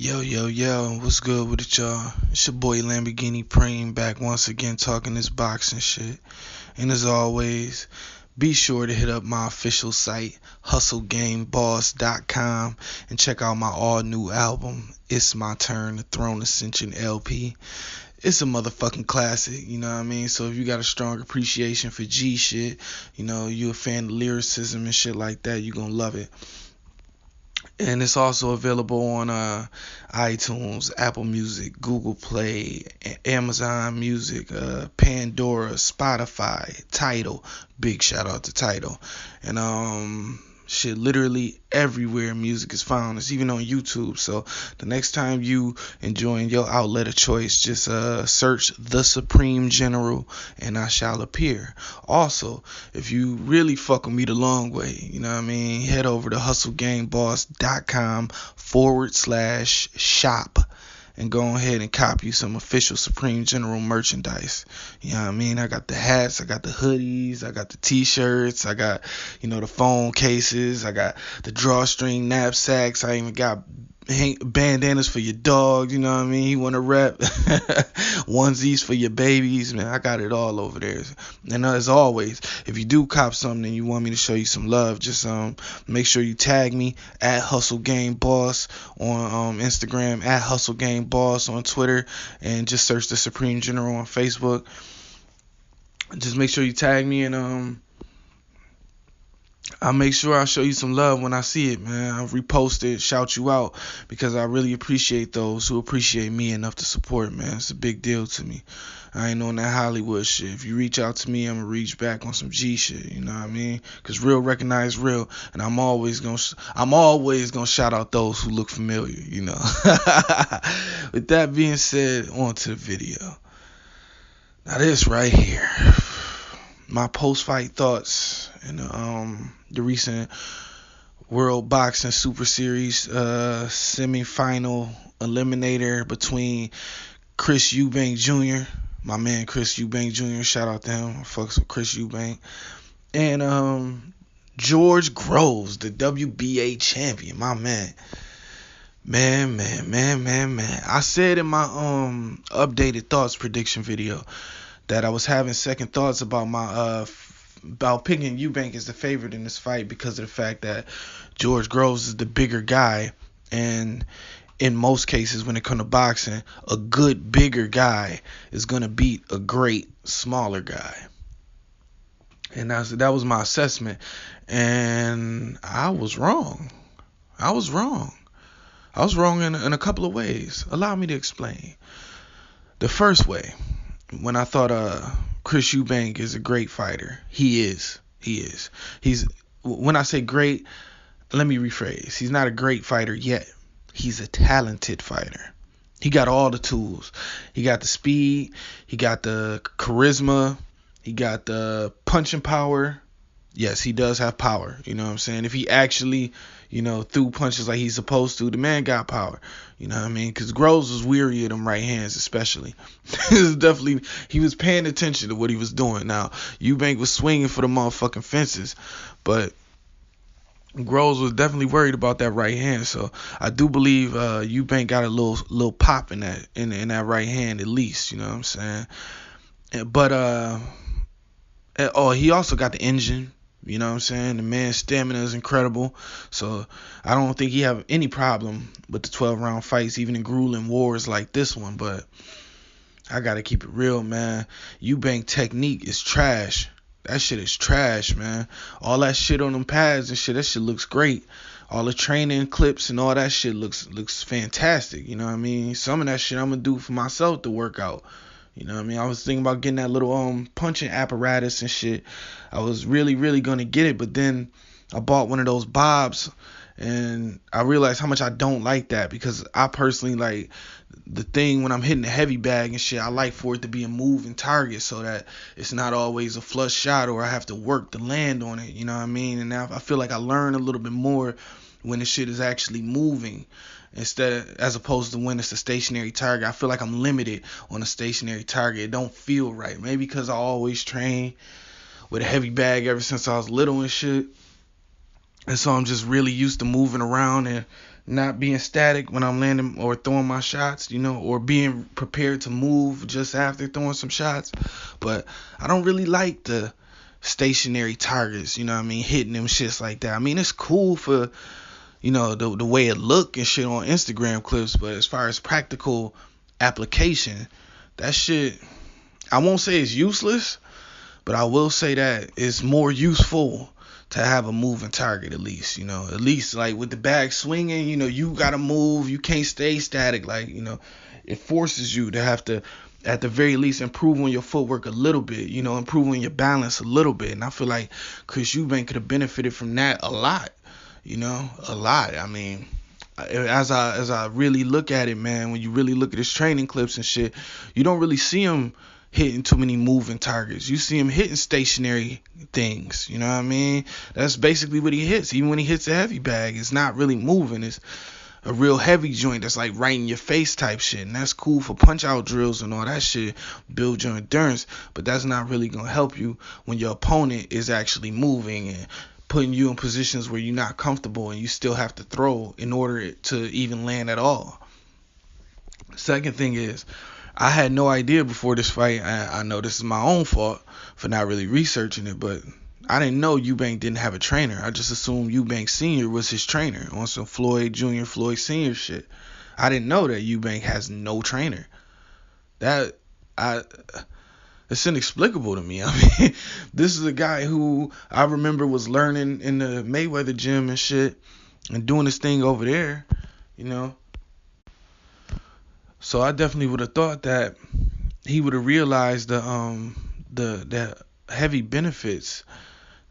Yo, yo, yo, what's good with it, y'all? It's your boy Lamborghini Preem back once again talking this boxing shit. And as always, be sure to hit up my official site, hustlegameboss.com, and check out my all new album, It's My Turn, the Throne Ascension LP. It's a motherfucking classic, you know what I mean? So if you got a strong appreciation for G shit, you a fan of lyricism and shit like that, you gonna love it. And it's also available on iTunes, Apple Music, Google Play, Amazon Music, Pandora, Spotify, Tidal. Big shout out to Tidal. And shit, literally everywhere music is found. It's even on YouTube. So the next time you enjoying your outlet of choice, just search The Supreme General and I shall appear. Also, if you really fuck with me the long way, you know what I mean, head over to hustlegameboss.com/shop and go ahead and cop you some official Supreme General merchandise. You know what I mean? I got the hats, I got the hoodies, I got the t-shirts, I got, the phone cases, I got the drawstring knapsacks, I even got bandanas for your dog, you know what I mean? You want to rep onesies for your babies, man. I got it all over there. And as always, if you do cop something and you want me to show you some love, just make sure you tag me at Hustle Game Boss on Instagram, at Hustle Game Boss on Twitter, and just search the Supreme General on Facebook. Just make sure you tag me, and I'll make sure I show you some love when I see it, man. I'll repost it, shout you out, because I really appreciate those who appreciate me enough to support, man. It's a big deal to me. I ain't on that Hollywood shit. If you reach out to me, I'm going to reach back on some G shit, you know what I mean? Because real recognize real, and I'm always going to shout out those who look familiar, you know. With that being said, on to the video. Now this right here, my post-fight thoughts in the recent World Boxing Super Series semi-final eliminator between Chris Eubank Jr., my man Chris Eubank Jr., shout out to him, I fucks with Chris Eubank, and George Groves, the WBA champion, my man. Man. I said in my updated thoughts prediction video that I was having second thoughts about my about picking Eubank as the favorite in this fight because of the fact that George Groves is the bigger guy, and in most cases when it comes to boxing, a good bigger guy is gonna beat a great smaller guy. And that was my assessment, and I was wrong. I was wrong in a couple of ways. Allow me to explain. The first way, when I thought Chris Eubank is a great fighter, he is. He's, when I say great, let me rephrase. He's not a great fighter yet. He's a talented fighter. He got all the tools. He got the speed, he got the charisma, he got the punching power. Yes, he does have power, you know what I'm saying? If he actually, threw punches like he's supposed to, the man got power, you know what I mean? Because Groves was weary of them right hands, especially. He was paying attention to what he was doing. Now, Eubank was swinging for the motherfucking fences, but Groves was definitely worried about that right hand. So I do believe Eubank got a little pop in that right hand at least, you know what I'm saying? But he also got the engine. You know what I'm saying? The man's stamina is incredible. So I don't think he have any problem with the 12-round fights, even in grueling wars like this one. But I got to keep it real, man. Eubank technique is trash. That shit is trash, man. All that shit on them pads and shit, that shit looks great. All the training clips and all that shit looks fantastic. You know what I mean? Some of that shit I'm going to do for myself to work out. You know what I mean? I was thinking about getting that little punching apparatus and shit. I was really gonna get it, but then I bought one of those bobs and I realized how much I don't like that, because I personally like the thing when I'm hitting the heavy bag and shit, I like for it to be a moving target so that it's not always a flush shot or I have to work to land on it, you know what I mean? And now I feel like I learn a little bit more when the shit is actually moving, as opposed to when it's a stationary target. I feel like I'm limited on a stationary target. It don't feel right. Maybe because I always train with a heavy bag ever since I was little and shit. And so I'm just really used to moving around and not being static when I'm landing or throwing my shots, or being prepared to move just after throwing some shots. But I don't really like the stationary targets, hitting them shits like that. I mean, it's cool for, the way it look and shit on Instagram clips, but as far as practical application, that shit, I won't say it's useless, but I will say that it's more useful to have a moving target at least, at least like with the bag swinging, you gotta move, you can't stay static, like, it forces you to have to, at the very least, improve on your footwork a little bit, improve on your balance a little bit, and I feel like Chris Eubank could have benefited from that a lot, a lot. I mean, as I really look at it, man, when you really look at his training clips and shit, you don't really see him hitting too many moving targets. You see him hitting stationary things, you know what I mean? That's basically what he hits. Even when he hits a heavy bag, it's not really moving. It's a real heavy joint that's like right in your face type shit, and that's cool for punch out drills and all that shit, build your endurance, but that's not really gonna help you when your opponent is actually moving and putting you in positions where you're not comfortable and you still have to throw in order to even land at all. Second thing is, I had no idea before this fight. I know this is my own fault for not really researching it, but I didn't know Eubank didn't have a trainer. I just assumed Eubank Sr. was his trainer on some Floyd Jr., Floyd Sr. shit. I didn't know that Eubank has no trainer. It's inexplicable to me. I mean, this is a guy who I remember was learning in the Mayweather gym and shit and doing his thing over there, So I definitely would have thought that he would have realized the heavy benefits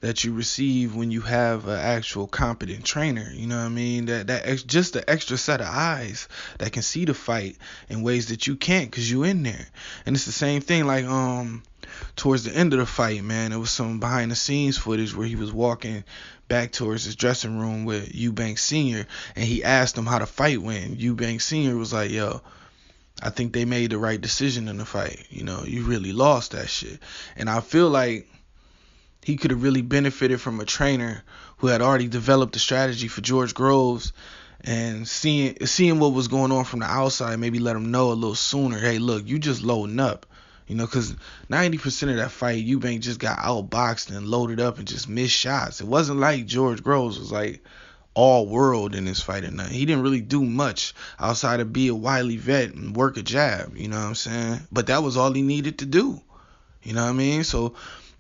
that you receive when you have an actual competent trainer. You know what I mean? Just the extra set of eyes that can see the fight in ways that you can't because you in there. And it's the same thing like towards the end of the fight, man. It was some behind the scenes footage where he was walking back towards his dressing room with Eubank Sr. and he asked him how the fight went. Eubank Sr. was like, yo, I think they made the right decision in the fight. You really lost that shit. And I feel like he could have really benefited from a trainer who had already developed a strategy for George Groves and seeing what was going on from the outside, maybe let him know a little sooner, hey, look, you just loading up. Because 90% of that fight, Eubank just got outboxed and loaded up and just missed shots. It wasn't like George Groves was like all world in this fight or nothing. He didn't really do much outside of be a wily vet and work a jab, you know what I'm saying? But that was all he needed to do, you know what I mean? So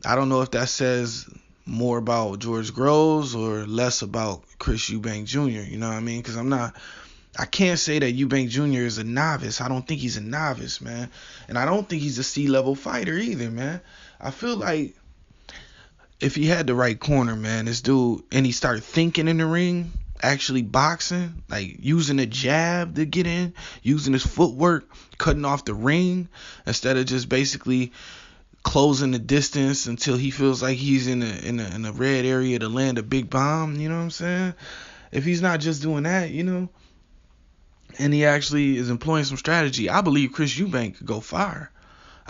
I don't know if that says more about George Groves or less about Chris Eubank Jr., you know what I mean? Because I can't say that Eubank Jr. is a novice. I don't think he's a novice, man. And I don't think he's a C-level fighter either, man. I feel like if he had the right corner, man, this dude, and he started thinking in the ring, actually boxing, like using a jab to get in, using his footwork, cutting off the ring, instead of just basically closing the distance until he feels like he's in a red area to land a big bomb, you know what I'm saying? If he's not just doing that, and he actually is employing some strategy, I believe Chris Eubank could go far.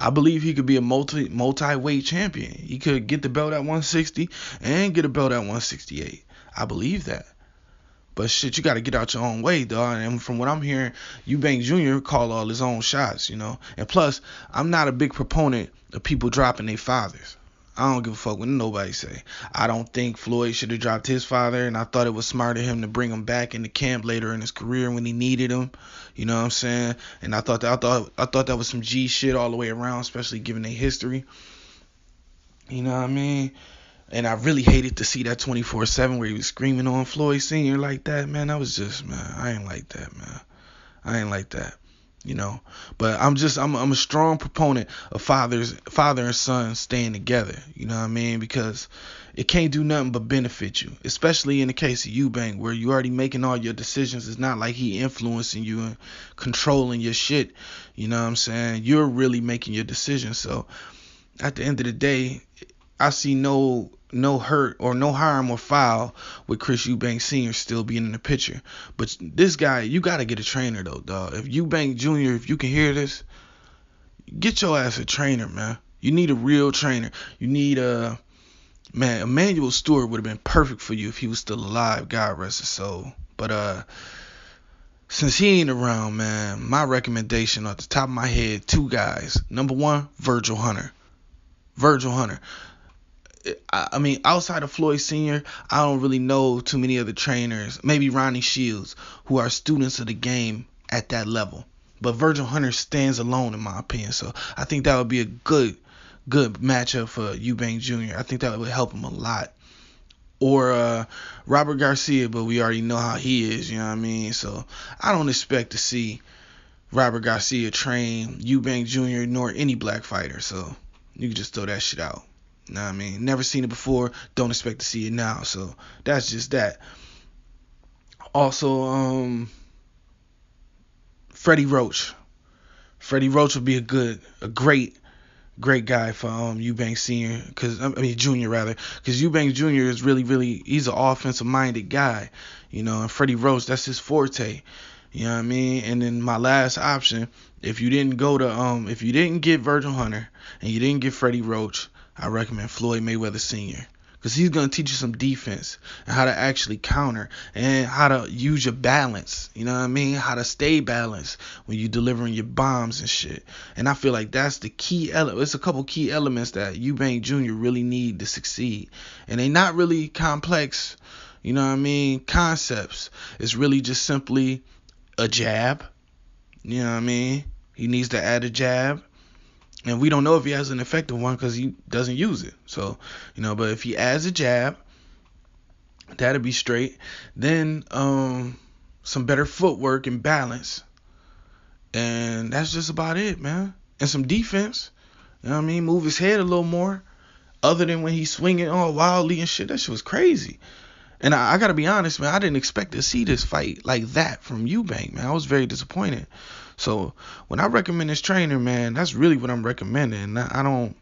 I believe he could be a multi-weight champion. He could get the belt at 160 and get a belt at 168. I believe that. But shit, you got to get out your own way, dog. And from what I'm hearing, Eubank Jr. call all his own shots, And plus, I'm not a big proponent of people dropping their fathers. I don't give a fuck what nobody say. I don't think Floyd should have dropped his father, and I thought it was smart of him to bring him back into camp later in his career when he needed him. You know what I'm saying? And I thought that was some G shit all the way around, especially given their history. You know what I mean? And I really hated to see that 24/7 where he was screaming on Floyd Sr. like that, man. That was just, man, I ain't like that, man. I ain't like that. But I'm a strong proponent of father and son staying together, you know what I mean? Because it can't do nothing but benefit you, especially in the case of Eubank, where you already making all your decisions. It's not like he influencing you and controlling your shit, you know what I'm saying? You're really making your decisions. So at the end of the day, I see no hurt or no harm or foul with Chris Eubank Sr. still being in the picture. But this guy, you got to get a trainer, though, dog. If Eubank Jr., if you can hear this, get your ass a trainer, man. You need a real trainer. You need Man, Emmanuel Stewart would have been perfect for you if he was still alive. God rest his soul. But since he ain't around, man, my recommendation off the top of my head, two guys. Number one, Virgil Hunter. Virgil Hunter. I mean, outside of Floyd Sr., I don't really know too many other trainers, maybe Ronnie Shields, who are students of the game at that level. But Virgil Hunter stands alone, in my opinion. So I think that would be a good matchup for Eubank Jr. I think that would help him a lot. Or Robert Garcia, but we already know how he is, you know what I mean? So I don't expect to see Robert Garcia train Eubank Jr. nor any black fighter. So you can just throw that shit out. You know what I mean? Never seen it before. Don't expect to see it now. So that's just that. Also, Freddie Roach. Freddie Roach would be a great guy for Eubank Senior, Junior rather, because Eubank Junior is really he's an offensive minded guy, you know, and Freddie Roach, that's his forte, you know what I mean. And then my last option, if you didn't get Virgil Hunter and you didn't get Freddie Roach, I recommend Floyd Mayweather Senior. Because he's going to teach you some defense and how to actually counter and how to use your balance. You know what I mean? How to stay balanced when you're delivering your bombs and shit. And I feel like that's the key element. It's a couple key elements that Eubank Jr. really need to succeed. And they not really complex, you know what I mean, concepts. It's really just simply a jab. You know what I mean? He needs to add a jab. And we don't know if he has an effective one because he doesn't use it. So, you know, but if he adds a jab, that'll be straight. Then some better footwork and balance. And that's just about it, man. And some defense. You know what I mean? Move his head a little more. Other than when he's swinging all wildly and shit. That shit was crazy. And I got to be honest, man. I didn't expect to see this fight like that from Eubank, man. I was very disappointed. So when I recommend this trainer, man, that's really what I'm recommending. I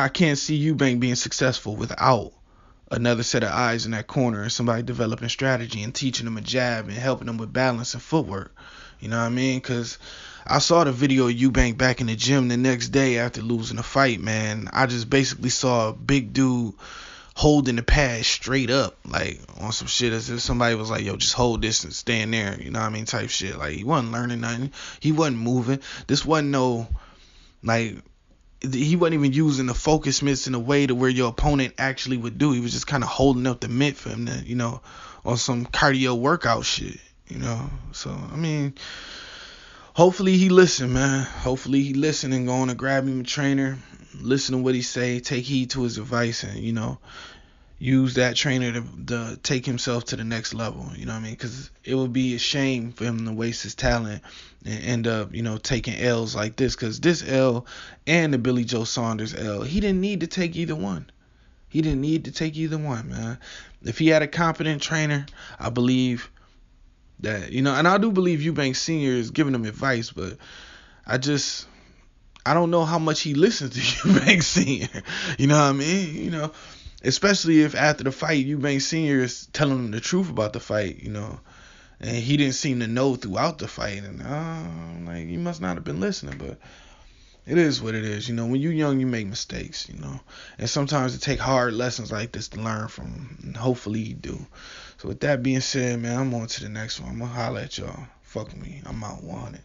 can't see Eubank being successful without another set of eyes in that corner and somebody developing strategy and teaching them a jab and helping them with balance and footwork. You know what I mean? Because I saw the video of Eubank back in the gym the next day after losing the fight, man. I just basically saw a big dude holding the pad straight up, like on some shit as if somebody was like, yo, just hold this and stand there, you know what I mean, type shit. Like, he wasn't learning nothing. He wasn't moving. This wasn't no, like, he wasn't even using the focus mitts in a way to where your opponent actually would do. He was just kind of holding up the mitt for him to, you know, on some cardio workout shit, you know. So, I mean, hopefully he listen, man. Hopefully he listen and go on and grab him a trainer, listen to what he say, take heed to his advice, and, you know, use that trainer to take himself to the next level, you know what I mean? Because it would be a shame for him to waste his talent and end up, you know, taking L's like this. Because this L and the Billy Joe Saunders L, he didn't need to take either one. He didn't need to take either one, man. If he had a competent trainer, I believe that, you know, and I do believe Eubank Sr. is giving him advice, but I don't know how much he listens to Eubank Sr. You know what I mean? You know, especially if after the fight, Eubank Sr. is telling him the truth about the fight, you know, and he didn't seem to know throughout the fight. And like, he must not have been listening, but it is what it is. You know, when you're young, you make mistakes, you know, and sometimes it take hard lessons like this to learn from, and hopefully you do. So with that being said, man, I'm on to the next one. I'm going to holler at y'all. Fuck with me. I'm out 100.